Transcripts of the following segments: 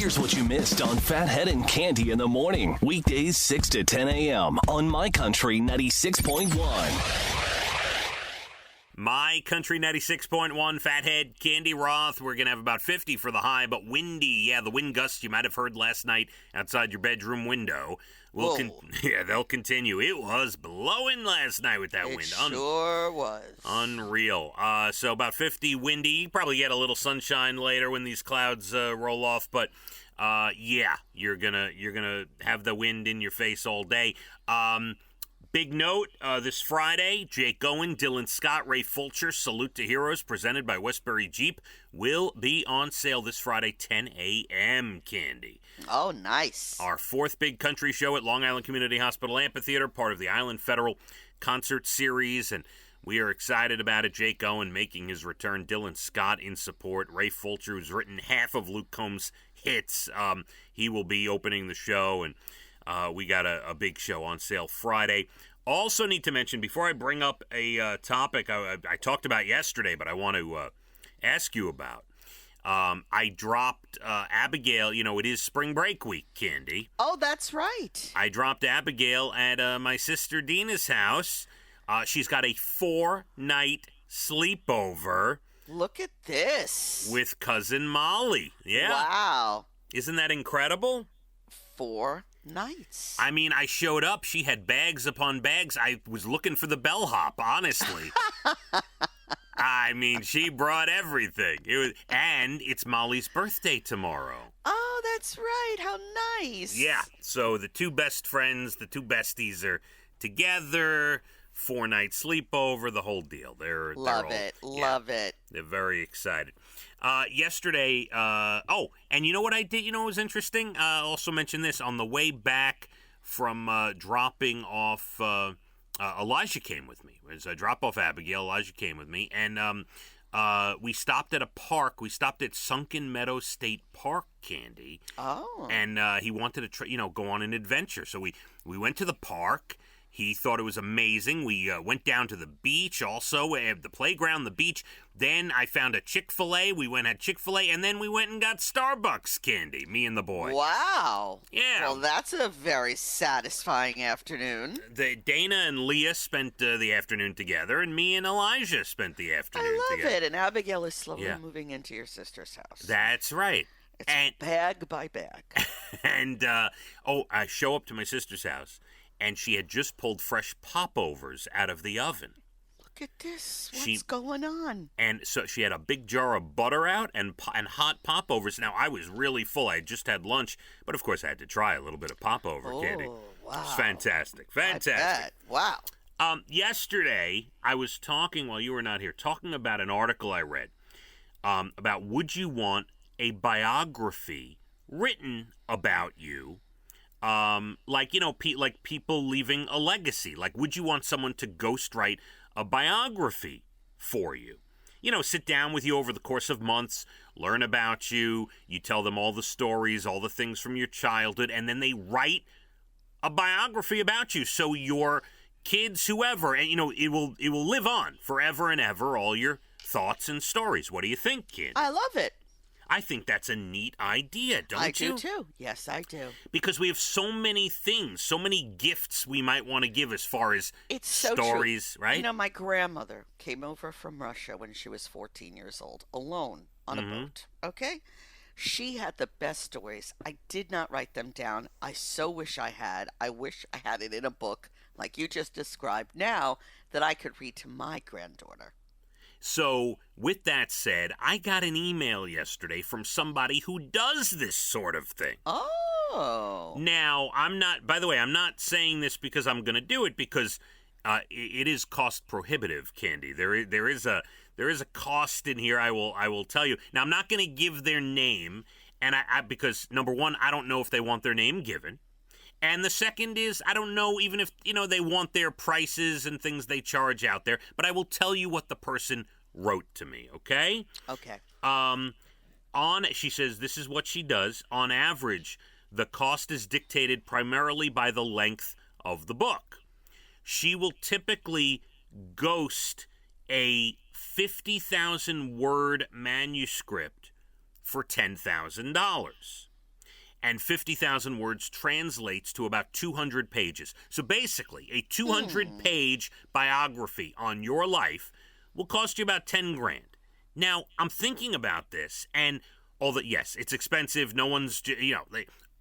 Here's what you missed on Phathead and Cande in the morning. Weekdays 6 to 10 a.m. on My Country 96.1. My Country 96.1, Phathead, Cande Roth. We're going to have about 50 for the high, but windy. Yeah, the wind gusts you might have heard last night outside your bedroom window. They'll continue. It was blowing last night with that wind. It sure was. Unreal. So about 50 windy. You probably get a little sunshine later when these clouds roll off, but you're gonna have the wind in your face all day. Big note, this Friday, Jake Owen, Dylan Scott, Ray Fulcher, Salute to Heroes, presented by Westbury Jeep, will be on sale this Friday, 10 a.m., Cande. Oh, nice. Our fourth big country show at Long Island Community Hospital Amphitheater, part of the Island Federal Concert Series, and we are excited about it. Jake Owen making his return, Dylan Scott in support, Ray Fulcher, who's written half of Luke Combs' hits. He will be opening the show, and we got a big show on sale Friday. Also need to mention, before I bring up a topic I talked about yesterday, but I want to ask you about. I dropped Abigail. It is spring break week, Cande. Oh, that's right. I dropped Abigail at my sister Dina's house. She's got a 4-night sleepover. Look at this. With cousin Molly. Yeah. Wow. Isn't that incredible? 4 nights. I mean, I showed up. She had bags upon bags. I was looking for the bellhop, honestly. I mean, she brought everything. And it's Molly's birthday tomorrow. Oh, that's right. How nice. Yeah. So the two best friends, the two besties are together. 4-night sleepover, the whole deal. Love it. They're very excited. Yesterday, and you know what I did? You know what was interesting? I also mentioned this on the way back from dropping off. Elijah came with me. As I drop off Abigail, Elijah came with me, and we stopped at a park. We stopped at Sunken Meadow State Park, Cande. Oh. And he wanted to go on an adventure. So we went to the park. He thought it was amazing. We went down to the beach also, the playground, the beach. Then I found a Chick-fil-A. We went at Chick-fil-A, and then we went and got Starbucks, Cande, me and the boy. Wow. Yeah. Well, that's a very satisfying afternoon. Dana and Leah spent the afternoon together, and me and Elijah spent the afternoon together. I love it. And Abigail is slowly moving into your sister's house. That's right. It's bag by bag. And, I show up to my sister's house. And she had just pulled fresh popovers out of the oven. Look at this. What's going on? And so she had a big jar of butter out and hot popovers. Now, I was really full. I had just had lunch. But, of course, I had to try a little bit of popover, Cande. Oh, wow. It's fantastic. Fantastic. I bet. Wow. Yesterday, I was talking, while you were not here, talking about an article I read about would you want a biography written about you? Like people leaving a legacy. Like, would you want someone to ghostwrite a biography for you? Sit down with you over the course of months, learn about you, you tell them all the stories, all the things from your childhood, and then they write a biography about you. So your kids, whoever, and it will live on forever and ever, all your thoughts and stories. What do you think, kid? I love it. I think that's a neat idea, don't you? I do, too. Yes, I do. Because we have so many things, so many gifts we might want to give as far as stories, true. Right? My grandmother came over from Russia when she was 14 years old, alone on a boat, okay? She had the best stories. I did not write them down. I so wish I had. I wish I had it in a book, like you just described now, that I could read to my granddaughter. So, with that said, I got an email yesterday from somebody who does this sort of thing. Oh. Now, I'm not saying this because I'm going to do it, because it is cost prohibitive, Cande. There is a cost in here, I will tell you. Now, I'm not going to give their name, and because number one, I don't know if they want their name given. And the second is, I don't know even if, they want their prices and things they charge out there, but I will tell you what the person wrote to me, okay? Okay. She says this is what she does. On average, the cost is dictated primarily by the length of the book. She will typically ghost a 50,000 word manuscript for $10,000. and 50,000 words translates to about 200 pages. So basically, a 200-page biography on your life will cost you about 10 grand. Now, I'm thinking about this, and yes, it's expensive. No one's,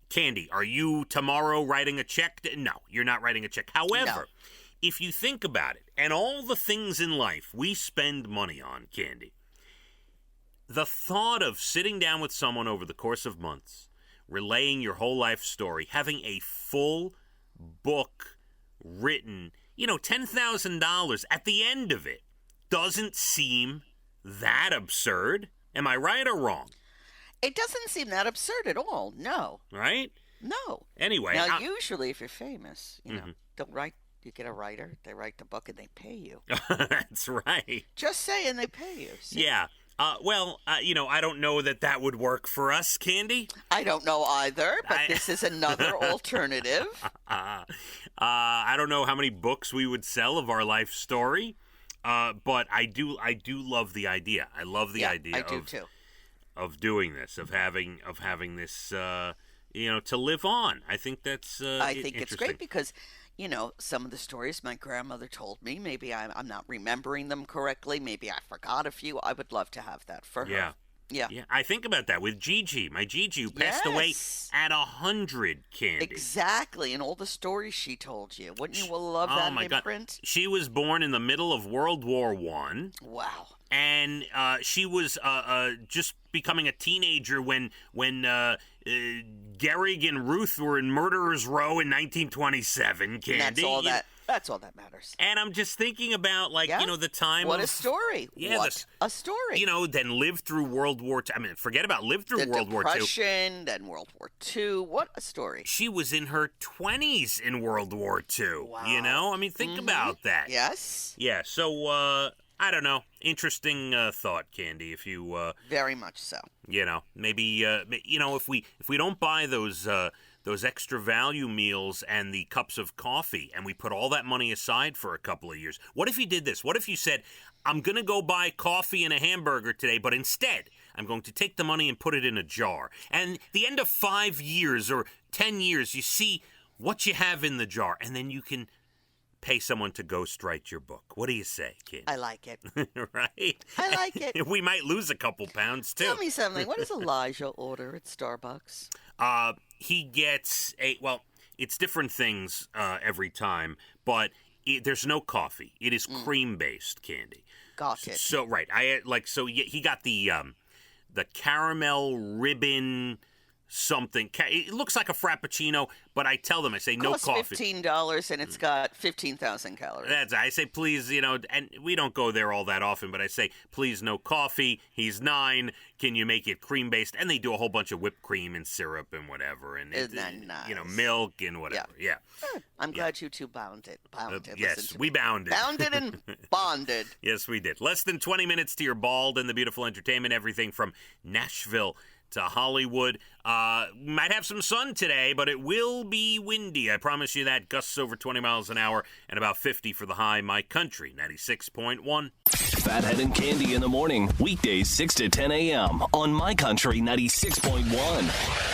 Cande, are you tomorrow writing a check? No, you're not writing a check. However, if you think about it, and all the things in life we spend money on, Cande, the thought of sitting down with someone over the course of months, relaying your whole life story, having a full book written, $10,000 at the end of it, doesn't seem that absurd. Am I right or wrong? It doesn't seem that absurd at all. No. Right? No. Anyway. Now, usually if you're famous, you get a writer, they write the book, and they pay you. That's right. Just saying, they pay you. See? Yeah. I don't know that would work for us, Cande. I don't know either, but this is another alternative. I don't know how many books we would sell of our life story, but I do love the idea. I love the idea. I do too. Of doing this, of having this, to live on. I think that's. I think it's great because, some of the stories my grandmother told me, maybe I'm not remembering them correctly. Maybe I forgot a few. I would love to have that for her. Yeah. I think about that with Gigi. My Gigi, who passed away at 100, Cande. Exactly, and all the stories she told you. Wouldn't you love that imprint? God. She was born in the middle of World War I. Wow. And she was just becoming a teenager when Gehrig and Ruth were in Murderers Row in 1927, Cande. That's all that matters. And I'm just thinking about, the time What a story. Yeah, what a story. Then lived through World War II. I mean, forget about lived through World War II. Depression, then World War II. What a story. She was in her 20s in World War II. Wow. I mean, think about that. Yes. Yeah, so, I don't know. Interesting thought, Cande. If you very much so. Maybe if we don't buy those extra value meals and the cups of coffee, and we put all that money aside for a couple of years. What if you did this? What if you said, I'm going to go buy coffee and a hamburger today, but instead I'm going to take the money and put it in a jar. And the end of 5 years or 10 years, you see what you have in the jar, and then you can pay someone to ghostwrite your book. What do you say, kid? I like it. Right? I like it. We might lose a couple pounds, too. Tell me something. What does Elijah order at Starbucks? He gets it's different things every time, but there's no coffee. It is cream-based, Cande. Got it. So, right. He got the caramel ribbon something. It looks like a Frappuccino, but I tell them, I say, no coffee. Costs $15, and it's got 15,000 calories. I say, please, and we don't go there all that often, but I say, please, no coffee. He's 9. Can you make it cream-based? And they do a whole bunch of whipped cream and syrup and whatever. And isn't that nice? Milk and whatever. Yeah. I'm glad you two bounded. Yes, we bounded. Bounded and bonded. Yes, we did. Less than 20 minutes to your bald and the beautiful entertainment. Everything from Nashville to Hollywood. Might have some sun today, but it will be windy. I promise you that. Gusts over 20 miles an hour and about 50 for the high. My Country, 96.1. Phathead and Cande in the morning. Weekdays 6 to 10 a.m. on My Country 96.1.